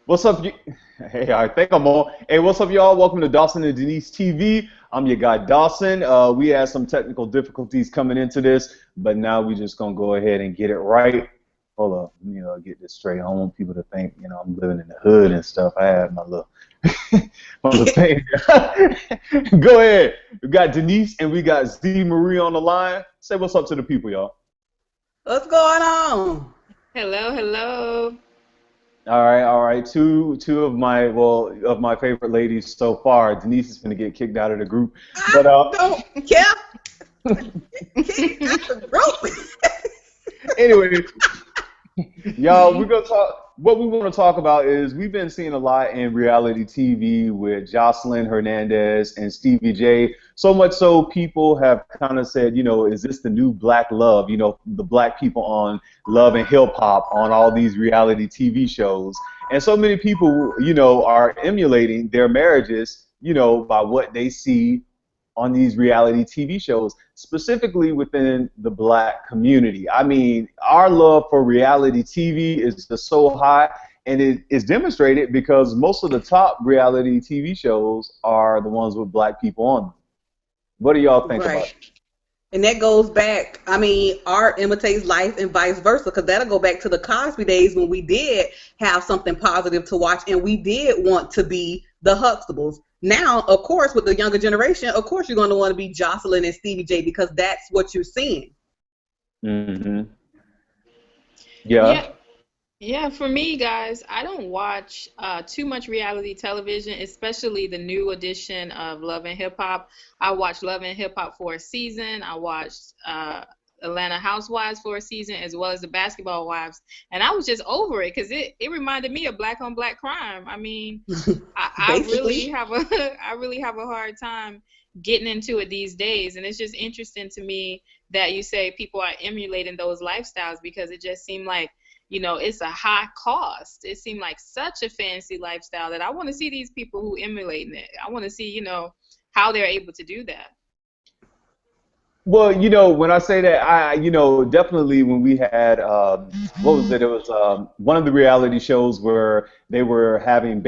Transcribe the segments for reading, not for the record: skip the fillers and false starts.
What's up? Hey, I think I'm on. Hey, what's up, y'all? Welcome to Dawson and Denise TV. I'm your guy, Dawson. We had some technical difficulties coming into this, but now we just gonna go ahead and get it right. Hold up, get this straight. I don't want people to think, I'm living in the hood and stuff. I have my little, my little thing. Go ahead. We got Denise and we got Z Marie on the line. Say what's up to the people, y'all. What's going on? Hello, hello. All right. Two of my favorite ladies so far. Denise is gonna get kicked out of the group, I but don't care. Kick out the group. anyway, y'all, we're gonna talk. What we want to talk about is we've been seeing a lot in reality TV with Joseline Hernandez and Stevie J. So much so, people have kind of said, is this the new black love? The black people on Love and Hip Hop on all these reality TV shows, and so many people, are emulating their marriages, by what they see on these reality TV shows, specifically within the black community. I mean, our love for reality TV is just so high, and it is demonstrated because most of the top reality TV shows are the ones with black people on them. What do y'all think about it? And that goes back, I mean, art imitates life and vice versa, because that'll go back to the Cosby days when we did have something positive to watch and we did want to be the Huxtables. Now, of course, with the younger generation, of course you're going to want to be Joseline and Stevie J because that's what you're seeing. Mm-hmm. Yeah. Yeah, for me, guys, I don't watch too much reality television, especially the new edition of Love and Hip Hop. I watched Love and Hip Hop for a season. I watched Atlanta Housewives for a season, as well as the Basketball Wives, and I was just over it because it reminded me of black on black crime. I mean, I really have a I really have a hard time getting into it these days, and it's just interesting to me that you say people are emulating those lifestyles because it just seemed like it's a high cost. It seemed like such a fancy lifestyle that I want to see these people who emulating it. I want to see how they're able to do that. Well, when I say that, definitely when we had, what was it? It was one of the reality shows where they were having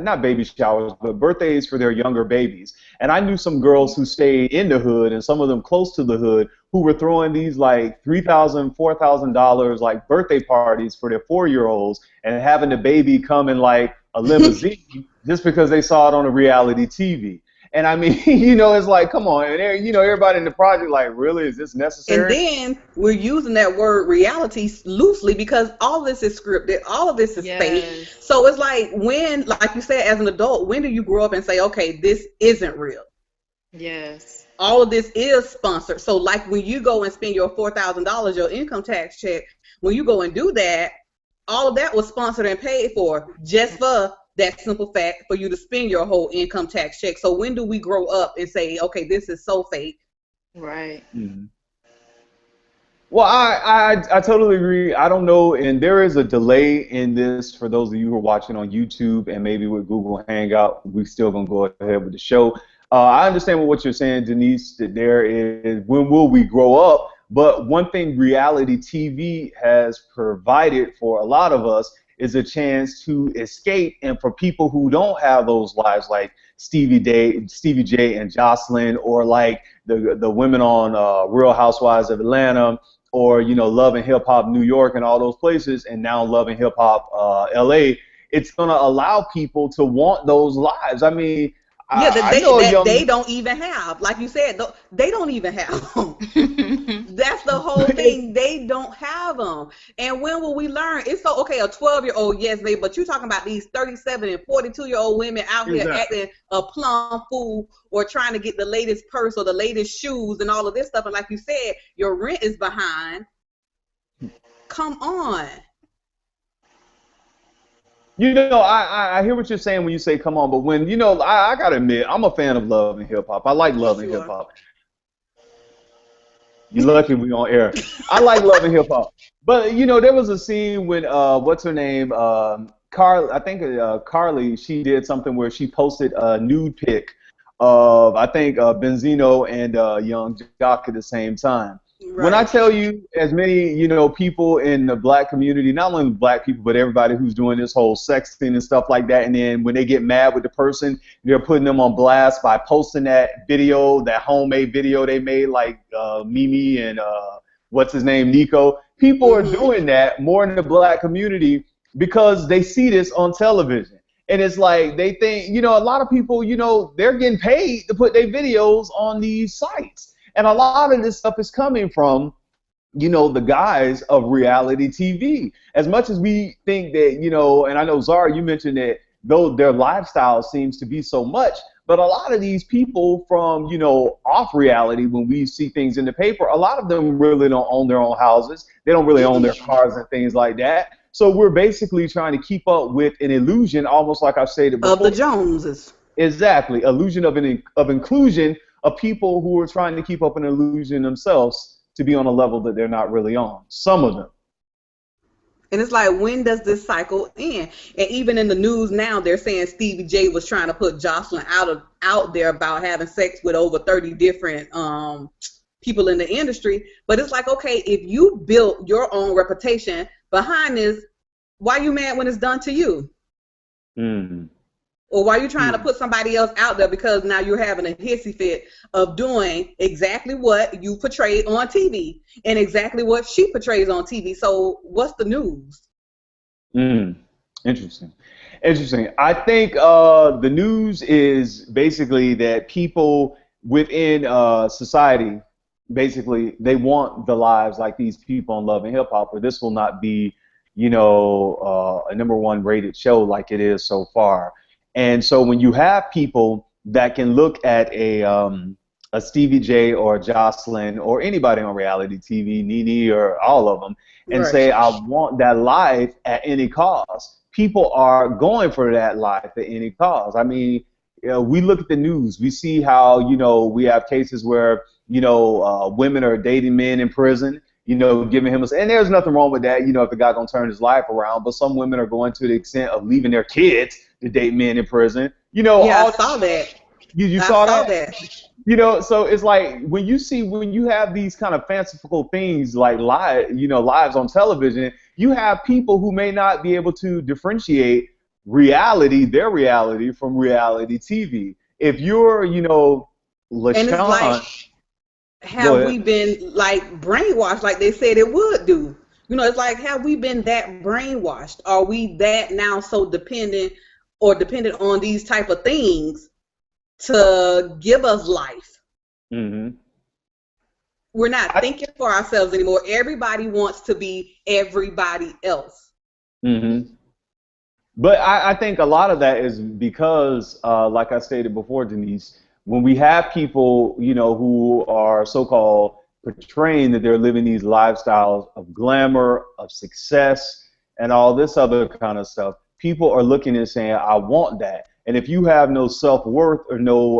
not baby showers, but birthdays for their younger babies. And I knew some girls who stayed in the hood and some of them close to the hood who were throwing these like $3,000, $4,000 like birthday parties for their 4-year-olds and having the baby come in like a limousine just because they saw it on a reality TV. And I mean, it's like, come on, and everybody in the project, like, really, is this necessary? And then we're using that word reality loosely because all this is scripted, all of this is fake. So it's like when, like you said, as an adult, when do you grow up and say, okay, this isn't real? Yes. All of this is sponsored. So like when you go and spend your $4,000, your income tax check, when you go and do that, all of that was sponsored and paid for just for that simple fact for you to spend your whole income tax check. So when do we grow up and say, okay, this is so fake? Right. Mm-hmm. Well, I totally agree. I don't know, and there is a delay in this for those of you who are watching on YouTube and maybe with Google Hangout. We're still gonna go ahead with the show. I understand what you're saying, Denise. That there is when will we grow up? But one thing reality TV has provided for a lot of us is a chance to escape, and for people who don't have those lives like Stevie J and Joseline, or like the women on Real Housewives of Atlanta, or Love and Hip Hop New York and all those places, and now Love and Hip Hop LA, it's gonna allow people to want those lives. I mean, yeah, that they don't even have. Like you said, they don't even have them. That's the whole thing. They don't have them. And when will we learn? It's so, okay, a 12-year-old, yes, babe, but you're talking about these 37 and 42-year-old women out here acting a plum fool or trying to get the latest purse or the latest shoes and all of this stuff. And like you said, your rent is behind. Come on. I hear what you're saying when you say come on, but when, I gotta admit, I'm a fan of Love and Hip Hop. I like Love and Hip Hop. You're lucky we on air. I like Love and Hip Hop. But, there was a scene when, what's her name? Carly, she did something where she posted a nude pic of, I think, Benzino and Young Jock at the same time. When I tell you, as many, people in the black community, not only black people, but everybody who's doing this whole sexting and stuff like that, and then when they get mad with the person, they're putting them on blast by posting that video, that homemade video they made, like Mimi and what's his name, Nico. People are doing that more in the black community because they see this on television. And it's like they think, a lot of people, they're getting paid to put their videos on these sites. And a lot of this stuff is coming from, the guise of reality TV. As much as we think that, and I know, Zara, you mentioned that though their lifestyle seems to be so much, but a lot of these people from, off reality, when we see things in the paper, a lot of them really don't own their own houses. They don't really own their cars and things like that. So we're basically trying to keep up with an illusion, almost like I've stated before. Of the Joneses. Exactly. Illusion of inclusion of people who are trying to keep up an illusion themselves to be on a level that they're not really on. Some of them. And it's like, when does this cycle end? And even in the news now, they're saying Stevie J was trying to put Joseline out there about having sex with over 30 different people in the industry. But it's like, okay, if you built your own reputation behind this, why are you mad when it's done to you? Or why are you trying to put somebody else out there because now you're having a hissy fit of doing exactly what you portrayed on TV and exactly what she portrays on TV? So what's the news? Interesting. I think the news is basically that people within society, basically, they want the lives like these people on Love and Hip Hop, or this will not be, a #1 rated show like it is so far. And so when you have people that can look at a Stevie J or a Joseline or anybody on reality TV, Nene or all of them, and say, I want that life at any cost, people are going for that life at any cost. I mean, we look at the news. We see how, we have cases where, women are dating men in prison, giving him and there's nothing wrong with that, if the guy gonna turn his life around. But some women are going to the extent of leaving their kids to date men in prison. I saw that. You saw that? So it's like when you have these kind of fanciful things like lives on television, you have people who may not be able to differentiate their reality from reality TV. If you're, LaShawn, and it's like, have we been like brainwashed like they said it would do? It's like, have we been that brainwashed? Are we that now so dependent on these type of things to give us life? We're not thinking for ourselves anymore. Everybody wants to be everybody else. But I think a lot of that is because, like I stated before, Denise, when we have people, who are so-called portraying that they're living these lifestyles of glamour, of success, and all this other kind of stuff, people are looking and saying, I want that. And if you have no self-worth or no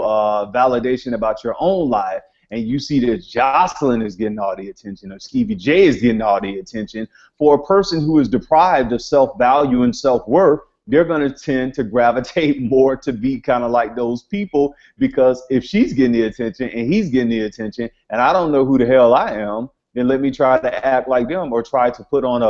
validation about your own life, and you see that Joseline is getting all the attention or Stevie J is getting all the attention, for a person who is deprived of self-value and self-worth, they're going to tend to gravitate more to be kind of like those people, because if she's getting the attention and he's getting the attention and I don't know who the hell I am, then let me try to act like them or try to put on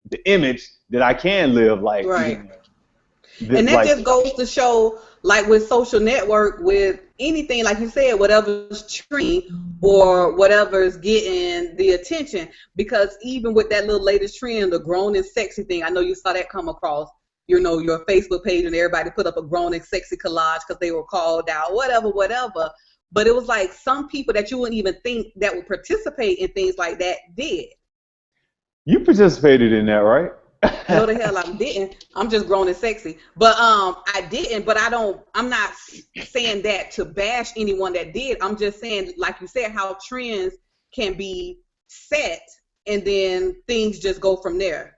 the image that I can live like. And that just goes to show, like with social network, with anything, like you said, whatever's trending or whatever's getting the attention, because even with that little latest trend, the grown and sexy thing, I know you saw that come across, your Facebook page, and everybody put up a grown and sexy collage because they were called out, whatever. But it was like some people that you wouldn't even think that would participate in things like that did. You participated in that, right? No, the hell I didn't. I'm just grown and sexy. But I didn't, but I'm not saying that to bash anyone that did. I'm just saying, like you said, how trends can be set and then things just go from there.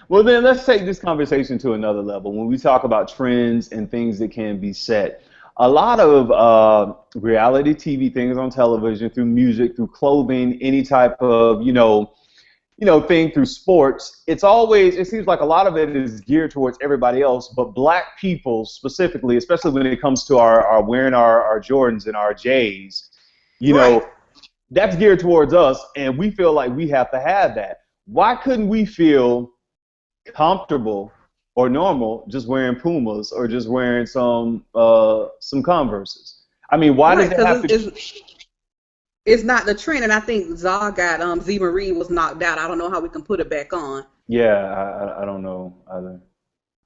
Well, then let's take this conversation to another level. When we talk about trends and things that can be set, a lot of reality TV things on television, through music, through clothing, any type of, thing, through sports, it seems like a lot of it is geared towards everybody else, but black people specifically, especially when it comes to our wearing our Jordans and our J's, that's geared towards us, and we feel like we have to have that. Why couldn't we feel comfortable or normal just wearing Pumas or just wearing some Converses? I mean, why does it have to? It's not the trend, and I think Z Marie was knocked out. I don't know how we can put it back on. Yeah, I don't know either.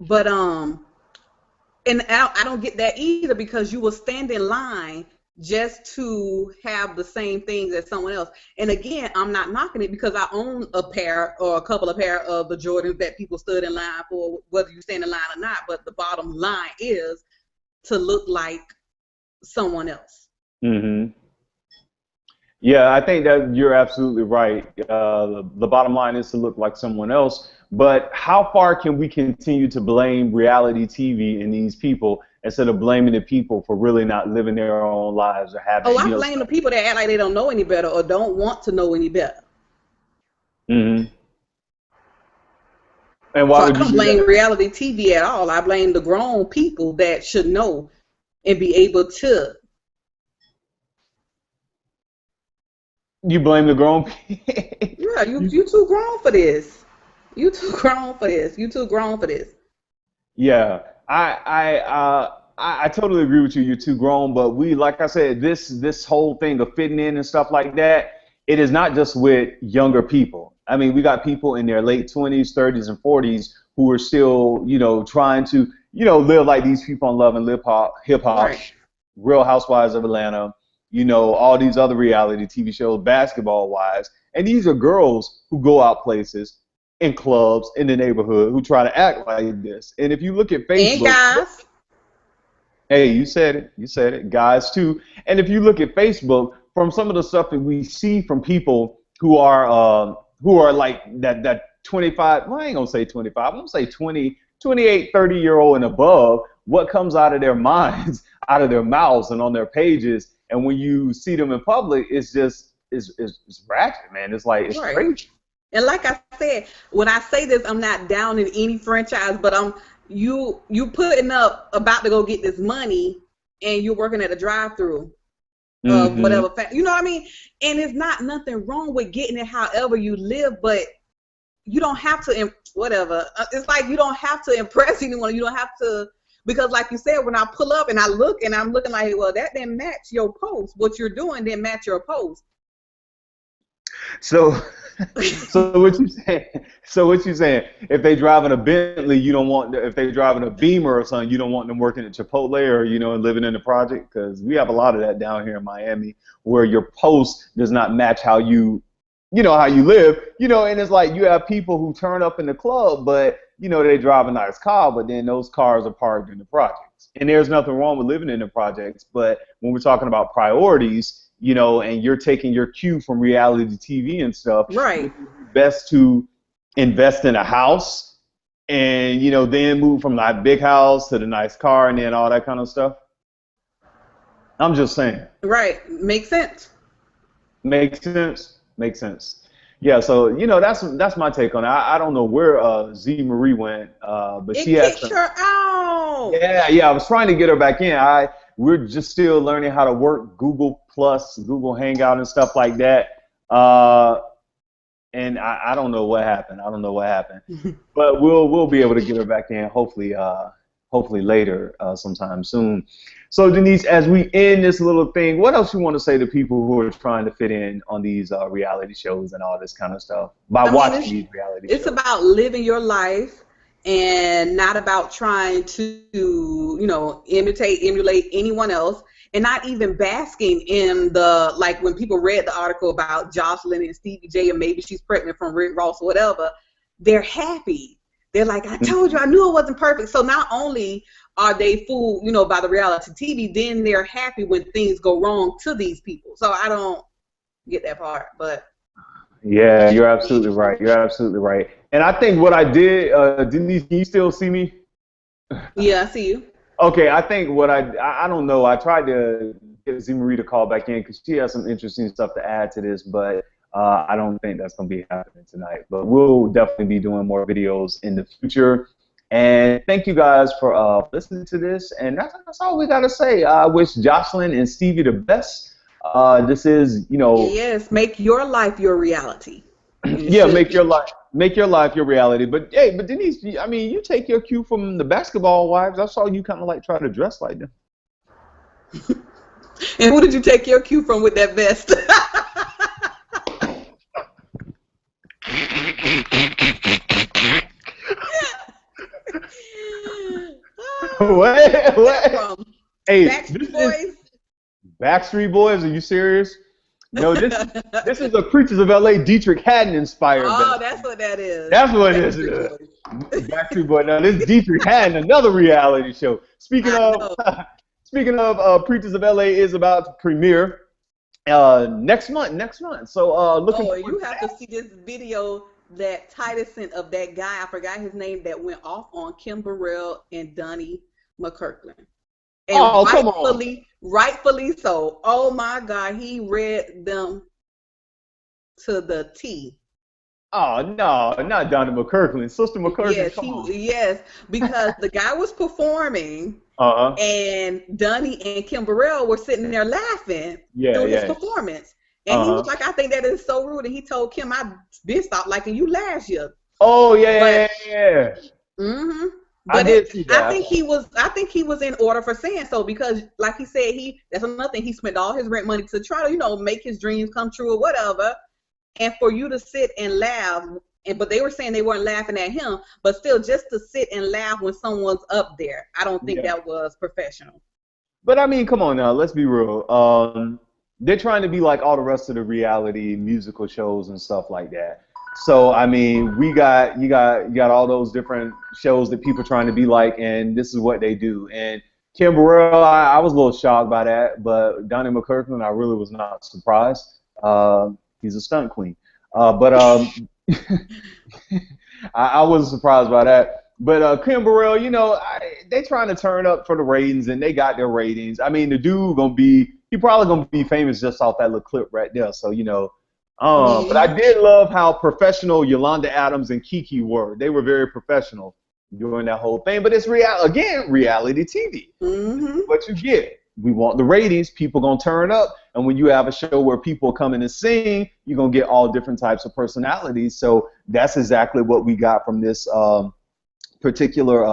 But and I don't get that either, because you will stand in line just to have the same things as someone else. And again, I'm not knocking it, because I own a pair or a couple of pair of the Jordans that people stood in line for, whether you stand in line or not. But the bottom line is to look like someone else. Mm-hmm. Yeah, I think that you're absolutely right. The bottom line is to look like someone else. But how far can we continue to blame reality TV and these people instead of blaming the people for really not living their own lives or having? Oh, I blame the people that act like they don't know any better or don't want to know any better. Mm-hmm. And why would you I don't blame reality TV at all. I blame the grown people that should know and be able to. You blame the grown people? Yeah, you too grown for this. You too grown for this. You too grown for this. Yeah, I totally agree with you. You're too grown, but we, like I said, this whole thing of fitting in and stuff like that, it is not just with younger people. I mean, we got people in their late 20s, 30s, and 40s who are still, trying to, live like these people on Love and Hip Hop, right. Real Housewives of Atlanta, all these other reality TV shows, Basketball Wives, and these are girls who go out places, in clubs, in the neighborhood, who try to act like this. And if you look at Facebook, and guys, hey, you said it, guys too. And if you look at Facebook, from some of the stuff that we see from people who are like that 25, well, I ain't gonna say 25, I'm gonna say 20, 28, 30-year-old and above, what comes out of their minds, out of their mouths and on their pages, and when you see them in public, it's ratchet, man. It's like, it's right. crazy. And like I said, when I say this, I'm not down in any franchise, but you putting up about to go get this money, and you're working at a drive-through of whatever, you know what I mean? And it's not nothing wrong with getting it however you live, but you don't have to, whatever. It's like you don't have to impress anyone. You don't have to, because like you said, when I pull up and I look and I'm looking like, well, that didn't match your post. What you're doing didn't match your post. So what you saying? So what you saying? If they driving a Bentley, you don't want. If they driving a Beamer or something, you don't want them working at Chipotle or living in the project, because we have a lot of that down here in Miami, where your post does not match how you how you live. And it's like you have people who turn up in the club, but they drive a nice car, but then those cars are parked in the projects. And there's nothing wrong with living in the projects, but when we're talking about priorities, and you're taking your cue from reality TV and stuff, right? It's best to invest in a house and, then move from that big house to the nice car and then all that kind of stuff. I'm just saying. Right. Makes sense. Makes sense. Makes sense. Yeah, so, that's my take on it. I don't know where Z Marie went, but she had kicked her out. Yeah, I was trying to get her back in. We're just still learning how to work Google Plus, Google Hangout and stuff like that. And I don't know what happened. But we'll be able to get her back in hopefully later sometime soon. So Denise, as we end this little thing, what else you want to say to people who are trying to fit in on these reality shows and all this kind of stuff by watching these reality shows? It's about living your life and not about trying to, emulate anyone else, and not even basking in the, like when people read the article about Joseline and Stevie J, and maybe she's pregnant from Rick Ross or whatever, they're happy. They're like, I told you, I knew it wasn't perfect. So not only are they fooled, by the reality TV, then they're happy when things go wrong to these people. So I don't get that part, but. Yeah, you're absolutely right. And I think what I did, Denise, can you still see me? Yeah, I see you. Okay, I think what I don't know, I tried to get Z Marie to call back in because she has some interesting stuff to add to this, but I don't think that's going to be happening tonight. But we'll definitely be doing more videos in the future. And thank you guys for listening to this. And that's all we got to say. I wish Joseline and Stevie the best. This is, you know. Yes, make your life your reality. Yeah, make your life your reality. But hey, but Denise, I mean, you take your cue from the basketball wives. I saw you kind of like try to dress like them. And who did you take your cue from with that vest? What? Hey, Backstreet Boys? Backstreet Boys? Are you serious? No, this is a Creatures of LA Dietrich Haddon inspired. Oh, that's what that is. That's what it is. Backstreet Boy. Now this Dietrich Haddon, another reality show. Speaking of Creatures of LA is about to premiere next month. So looking. Oh, you have to see this video that Titus sent of that guy. I forgot his name that went off on Kim Burrell and Donnie McKirkland. And rightfully so. Oh my God, he read them to the T. Oh no, not Donnie McKirkland, Sister McKirkland. Yes, because the guy was performing, and Donnie and Kim Burrell were sitting there laughing through his performance, and he was like, "I think that is so rude," and he told Kim, "I've been stopped liking you last year." Oh yeah. Mm-hmm. But I think he was in order for saying so because, like he said, that's another thing. He spent all his rent money to try to, make his dreams come true or whatever. And for you to sit and laugh, but they were saying they weren't laughing at him, but still, just to sit and laugh when someone's up there, I don't think that was professional. But I mean, come on now, let's be real. They're trying to be like all the rest of the reality musical shows and stuff like that. So I mean, you got all those different shows that people are trying to be like, and this is what they do. And Kim Burrell, I was a little shocked by that, but Donnie McKirkland, I really was not surprised. He's a stunt queen, but I wasn't surprised by that. But Kim Burrell, they trying to turn up for the ratings, and they got their ratings. I mean, the dude he probably gonna be famous just off that little clip right there. So but I did love how professional Yolanda Adams and Kiki were. They were very professional during that whole thing. But it's reality TV. Mm-hmm. What you get. We want the ratings. People going to turn up. And when you have a show where people come in and sing, you're going to get all different types of personalities. So that's exactly what we got from this particular,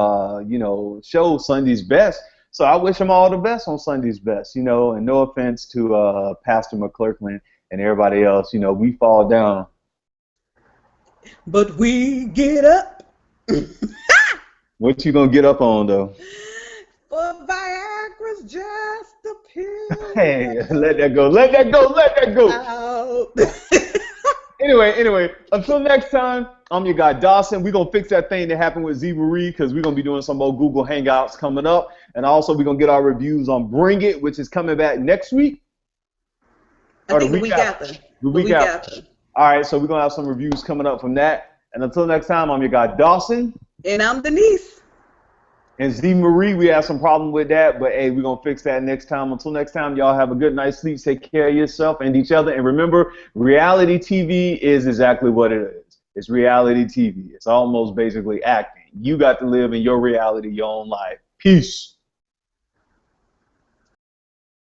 show, Sunday's Best. So I wish them all the best on Sunday's Best, and no offense to Pastor McKirkland and everybody else, we fall down. But we get up. What you gonna get up on, though? For Viagra's just a pill. Hey, let that go. Anyway, until next time, I'm your guy Dawson. We're gonna fix that thing that happened with Z Marie because we're gonna be doing some more Google Hangouts coming up. And also we're gonna get our reviews on Bring It, which is coming back next week. I think the week after. The week after. All right, so we're going to have some reviews coming up from that. And until next time, I'm your guy, Dawson. And I'm Denise. And Z Marie, we had some problem with that, but hey, we're going to fix that next time. Until next time, y'all have a good night's sleep. Take care of yourself and each other. And remember, reality TV is exactly what it is. It's reality TV. It's almost basically acting. You got to live in your reality, your own life. Peace.